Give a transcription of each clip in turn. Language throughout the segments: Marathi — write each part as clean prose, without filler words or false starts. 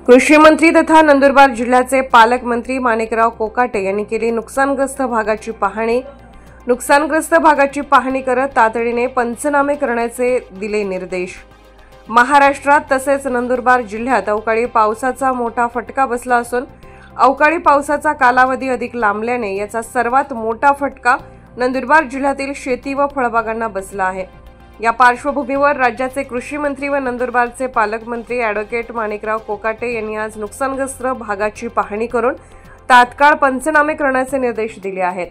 कृषी मंत्री तथा नंदुरबार जिल्ह्याचे पालकमंत्री माणिकराव कोकाटे यांनी केली नुकसानग्रस्त भागाची पाहणी। नुकसानग्रस्त भागाची पाहणी करत तातडीने पंचनामे करण्याचे दिले निर्देश। महाराष्ट्रात तसेच नंदुरबार जिल्ह्यात अवकाळी पावसाचा मोठा फटका बसला असून अवकाळी पावसाचा कालावधी अधिक लांबल्याने याचा सर्वात मोठा फटका नंदुरबार जिल्ह्यातील शेती व फळबागांना बसला आहे। या पार्श्वभूमीवर राज्याचे कृषी मंत्री व नंदुरबारचे पालकमंत्री ॲडव्होकेट माणिकराव कोकाटे यांनी आज नुकसानग्रस्त भागाची पाहणी करून तात्काळ पंचनामे करण्याचे निर्देश दिले आहेत।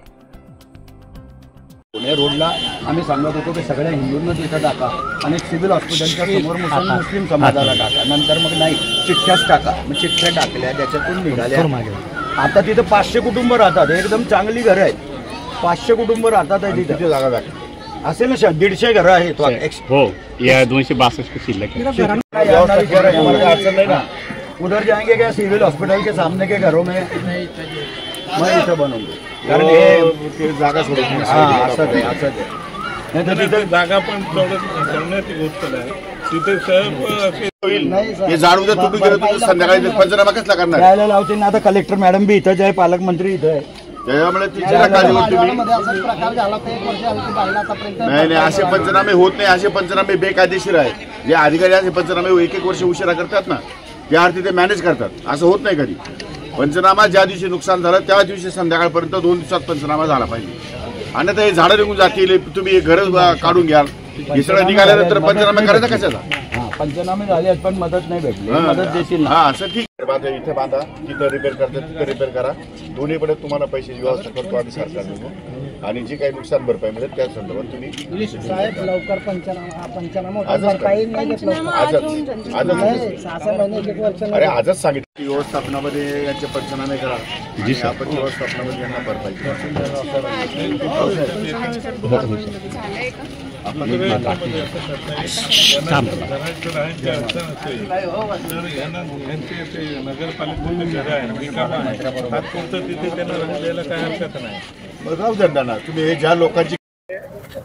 पुणे रोडला आम्ही सांगत होतो की सगळ्या हिंदूंना तिथं टाका आणि सिव्हिल हॉस्पिटलच्या समोर मुस्लिम समाजाला टाका, नंतर मग नाही चिठ्ठ्याच टाका, मग चिठ्ठ्या टाकल्या त्याच्यातून निघाल्या। आता तिथं 500 कुटुंब राहतात, एकदम चांगली घरं आहेत, 500 कुटुंब राहतात आहे तिथे जागा व्याख्या असेल ना 150 घरं आहेत हो या 262 शिल्लक उधर जाएंगे क्या सिविल हॉस्पिटल के सामने के घरों में मैं इथे बनवूंगे कारण हे जागा सोडून जागा पण करण्याची गोष्ट आहे तिथे हे झाड उद्या तुटून गेलं तर संध्याकाळी पंचनामा कसला करणार यायला लावते ना। आता कलेक्टर मॅडम बी इथंच आहे, पालकमंत्री इथं आहे, त्यामुळे नाही असे पंचनामे होत नाही। असे पंचनामे बेकायदेशीर आहेत। जे अधिकारी असे पंचनामे 1-1 वर्ष उशिरा करतात ना त्या अर्थी ते मॅनेज करतात, असं होत नाही कधी। पंचनामा ज्या दिवशी नुकसान झालं त्या दिवशी संध्याकाळपर्यंत 2 दिवसात पंचनामा झाला पाहिजे। आणि आता हे झाडं निघून जातील, तुम्ही घर काढून घ्याल, हे सगळं निघाल्यानंतर पंचनामा करायचा कशाचा? पंचनामे झाले पण मदत नाही भेटली, मदत देशील हा असं ठीक आहे। इथे बांधा, तिथं रिपेअर करतात तिथं रिपेअर करा, दोन्हीकडे तुम्हाला पैशाची व्यवस्था करतो आम्ही सरकार। आणि जे काही नुकसान भरपाई मिळेल त्या संदर्भात तुम्ही साहेब लवकर पंचनामा अरे आजच सांगितलं की व्यवस्थापनामध्ये यांचे पंचनामे करा, आपत्ती व्यवस्थापनामध्ये यांना भरपाई ना तुम्ही ज्या लोकांची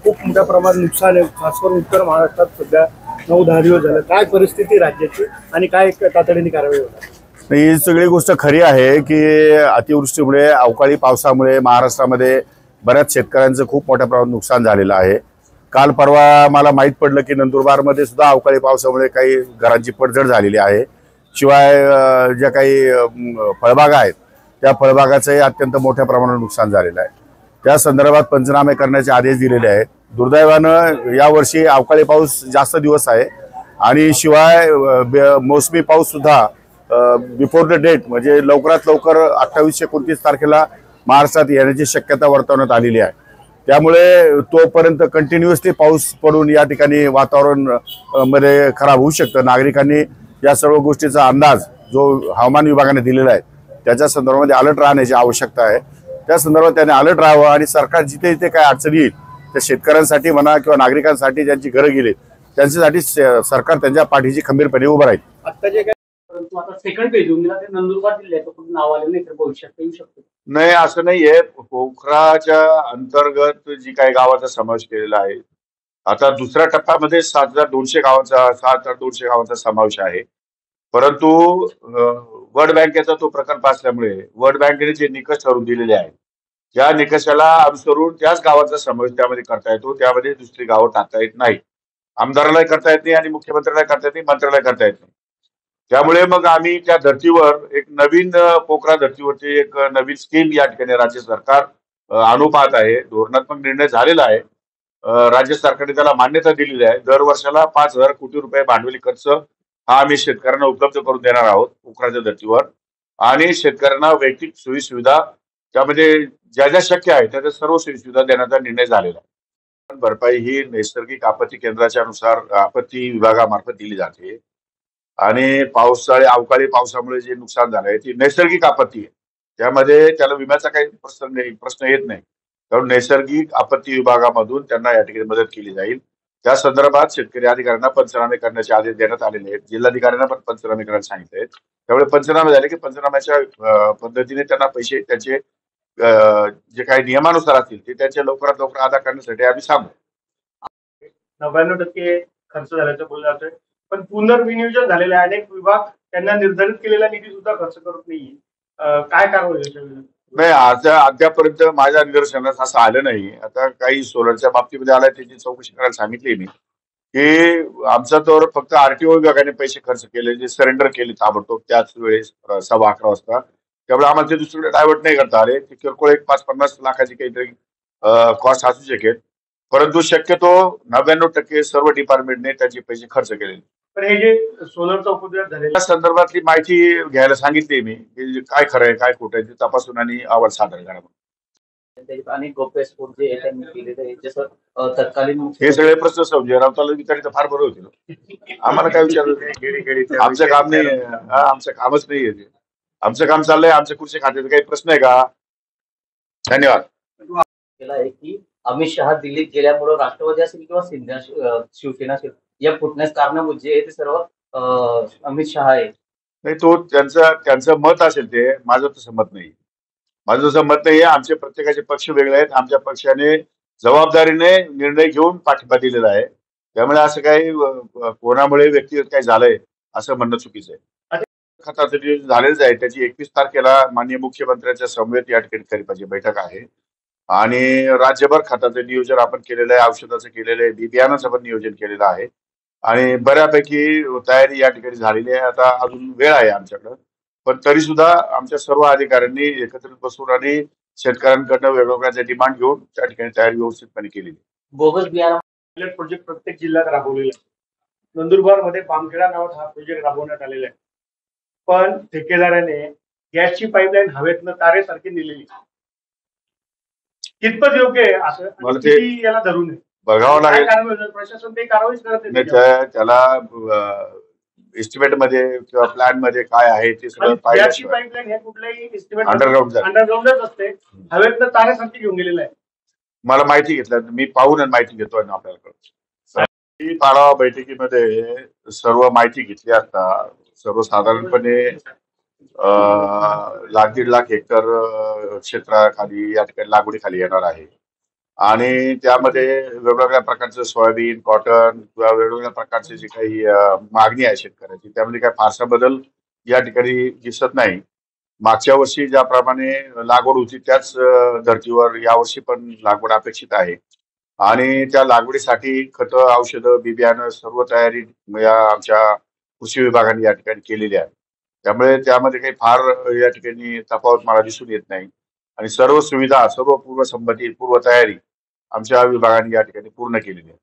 खूप मोठ्या प्रमाणात नुकसान आहे, खास करून उत्तर महाराष्ट्रात सध्या 9-10 दिवस झाले। काय परिस्थिती राज्याची आणि काय तातडीने कारवाई होणार? ही सगळी गोष्ट खरी आहे की अतिवृष्टीमुळे अवकाळी पावसामुळे महाराष्ट्रामध्ये बऱ्याच शेतकऱ्यांचं खूप मोठ्या प्रमाणात नुकसान झालेलं आहे। काल परवा मला माहीत पडलं की नंदुरबारमध्ये सुद्धा अवकाळी पावसामुळे काही घरांची पडझड झालेली आहे। शिवाय ज्या काही फळबागा आहेत त्या फळबागाचंही अत्यंत मोठ्या प्रमाणात नुकसान झालेलं आहे। त्या संदर्भात पंचनामे करण्याचे आदेश दिलेले आहेत। दुर्दैवानं यावर्षी अवकाळी पाऊस जास्त दिवस आहे आणि शिवाय मोसमी पाऊस सुद्धा बिफोर द डेट म्हणजे लवकरात लवकर 28-29 तारखेला महाराष्ट्रात येण्याची शक्यता वर्तवण्यात आलेली आहे। त्यामुळे तोपर्यंत कंटिन्युअसली पाऊस पडून या ठिकाणी वातावरण मध्ये खराब होऊ शकतं। नागरिकांनी या सर्व गोष्टीचा अंदाज जो हवामान विभागाने दिलेला आहे त्याच्या संदर्भामध्ये अलर्ट राहण्याची आवश्यकता आहे। त्या संदर्भात त्याने अलर्ट राहावं आणि सरकार जिथे जिथे काय अडचणी येईल त्या शेतकऱ्यांसाठी म्हणा किंवा नागरिकांसाठी ज्यांची घरं गेली त्यांच्यासाठी सरकार त्यांच्या पाठीशी खंबीरपणे उभं राहील। आता जे काय परंतु आता सेकंड पेज होऊन गेला ते नंदुरबार जिल्ह्याचं नाव आलं नाही तर भविष्यात येऊ शकतो? नाही असं नाहीये। पोखराच्या अंतर्गत जी काही गावाचा समावेश केलेला आहे, आता दुसऱ्या टप्प्यामध्ये 7200 गावांचा समावेश आहे। परंतु वर्ल्ड बँकेचा तो प्रकल्प असल्यामुळे वर्ल्ड बँकेने जे निकष ठरवून दिलेले आहेत त्या निकषाला अनुसरून त्याच गावाचा समावेश त्यामध्ये करता येतो, त्यामध्ये दुसरी गावं टाकता येत नाही। आमदारालाही करता येत नाही आणि मुख्यमंत्र्याला करता येत नाही, मंत्र्याला करता येत नाही। त्यामुळे मग आम्ही त्या धर्तीवर एक नवीन पोखरा धर्तीवरती एक नवीन स्कीम या ठिकाणी राज्य सरकार आणू पाहत आहे। धोरणात्मक निर्णय झालेला आहे, राज्य सरकारने त्याला मान्यता दिलेली आहे। दर वर्षाला 5,000 कोटी रुपये भांडवली खर्च हा आम्ही शेतकऱ्यांना उपलब्ध करून देणार आहोत पोखराच्या धर्तीवर। आणि शेतकऱ्यांना वैयक्तिक सोयी सुविधा त्यामध्ये ज्या ज्या शक्य आहे त्या सर्व सोयी सुविधा देण्याचा निर्णय झालेला आहे। भरपाई ही नैसर्गिक आपत्ती केंद्राच्या नुसार आपत्ती विभागामार्फत दिली जाते आणि अवकाळी पावसामुळे जे नुकसान झालंय ती नैसर्गिक आपत्ती आहे, त्यामध्ये त्याला विम्याचा काही प्रश्न येत नाही। कारण नैसर्गिक आपत्ती विभागामधून त्यांना या ठिकाणी मदत केली जाईल। त्या संदर्भात शेतकरी अधिकाऱ्यांना पंचनामे करण्याचे आदेश देण्यात आलेले आहेत, जिल्हाधिकाऱ्यांना पण पंचनामे करायला सांगितले आहेत। त्यामुळे पंचनामे झाले की पंचनाम्याच्या पद्धतीने त्यांना पैसे त्यांचे जे काही नियमानुसार असतील ते त्यांच्या लवकरात लवकर अदा करण्यासाठी आम्ही सांगू। 99% खर्च झाल्याचं बोललं जातंय, पण पुनर्विनियोजन झालेले अनेक विभाग त्यांना निर्धारित केलेला निधी सुद्धा खर्च करत नाहीये. काय कारवाई होईल याच्याविरुद्ध? नाही, अद्यापर्यंत माझ्या निदर्शनास असं आलं नाही. आता काही सोलरच्या बाबतीमध्ये आलाय त्याची चौकशी करायला सांगितली मी, की आमचा तर फक्त आरटीओ विभागाने पैसे खर्च केले, जे सरेंडर केले ताबडतोब त्याच वेळेस 11:15 वाजता. त्यामुळे आम्हाला ते दुसरीकडे डायव्हर्ट नाही करता आले. ते किरकोळ एक 5-50 लाखाची काहीतरी कॉस्ट असू शकेल, परंतु शक्यतो 99% सर्व डिपार्टमेंटने त्याचे पैसे खर्च केले. पण हे जे सोलरचा उपद्रव झालेला त्या संदर्भातली माहिती घ्यायला सांगितली मी, की काय खरं आहे काय खोटं आहे ते तपासून आणि अहवाल सादर करा. आणि गौप्यस्फोट जे आहे त्यांनी केलेलं आहे जसं तत्कालीन हे सगळे प्रश्न संजय राऊताला विचारित फार बरं होतील. आम्हाला काय विचारलं? आमचं काम नाही, आमचं कामच नाहीये ते. आमचं काम चाललंय, आमच्या कृषी खात्याचा काही प्रश्न आहे का? धन्यवाद. केला आहे की अमित शहा दिल्लीत गेल्यामुळे राष्ट्रवादी असेल किंवा शिवसेना असेल या फुटण्यास कारणीभूत जे आहे ते सर्व अमित शहा आहे. नाही, तो त्यांचं मत असेल, ते माझं तसं मत नाही. माझं तसं मत नाही. आमचे प्रत्येकाचे पक्ष वेगळे आहेत. आमच्या पक्षाने जबाबदारीने निर्णय घेऊन पाठिंबा दिलेला आहे. त्यामुळे असं काही कोणामुळे व्यक्तिगत काही झालंय असं म्हणणं चुकीचं आहे. खताचं नियोजन झालेलंच आहे. त्याची 21 तारखेला माननीय मुख्यमंत्र्यांच्या समवेत या ठिकाणी खरीपाची बैठक आहे आणि राज्यभर खताचं नियोजन आपण केलेलं आहे, औषधाचं केलेलं आहे, बियाणाचं पण नियोजन केलेलं आहे आणि बऱ्यापैकी तयारी या ठिकाणी झालेली आहे. आता अजून वेळ आहे आमच्याकडं, पण तरी सुद्धा आमच्या सर्व अधिकाऱ्यांनी एकत्रित बसून आणि शेतकऱ्यांकडनं वेगवेगळ्या डिमांड घेऊन त्या ठिकाणी तयारी व्यवस्थितपणे केलेली. बोगस बियाणं पायलट प्रोजेक्ट प्रत्येक जिल्ह्यात राबवलेला आहे. नंदुरबार मध्ये पामखेडा नावात हा प्रोजेक्ट राबवण्यात आलेला आहे, पण ठेकेदाराने गॅसची पाईपलाईन हवेतनं तारेसारखी दिलेली. कितपत योग्य आहे असं मला ते किती याला धरून आहे? बघावं काय लागेल. कारवाई होईल? प्रशासन ते कारवाईच करत नाही, नाही. त्याला एस्टिमेट मध्ये किंवा प्लॅन मध्ये काय आहे ते सगळं गॅसची पाहिल्याशिवाय पाईपलाईन हे कुठल्याही एस्टिमेट अंडरग्राऊंड अंडरग्राऊंडच असते, हवेतनं तारेसारखी घेऊन गेलेलं आहे. मला माहिती घेतलं, मी पाहून माहिती घेतो आणि आपल्याला कळतं. ही पाढावा बैठकीमध्ये सर्व माहिती घेतली असता सर्वसाधारणपणे 1,00,000-1,50,000 हेक्टर क्षेत्राखाली या ठिकाणी लागवडीखाली येणार आहे आणि त्यामध्ये वेगवेगळ्या प्रकारचं सोयाबीन, कॉटन किंवा वेगवेगळ्या प्रकारचे जे काही मागणी आहे शेतकऱ्याची, त्यामध्ये काही फारसा बदल या ठिकाणी दिसत नाही. मागच्या वर्षी ज्याप्रमाणे लागवड होती त्याच धर्तीवर यावर्षी पण लागवड अपेक्षित आहे आणि त्या लागवडीसाठी खतं, औषधं, बियाणं सर्व तयारी या आमच्या कृषी विभागाने या ठिकाणी केलेली आहे. त्यामुळे त्यामध्ये काही फार या ठिकाणी तफावत मला दिसून येत नाही आणि सर्व सुविधा, सर्व पूर्व संमती, पूर्व तयारी आमच्या विभागाने या ठिकाणी पूर्ण केलेली आहे.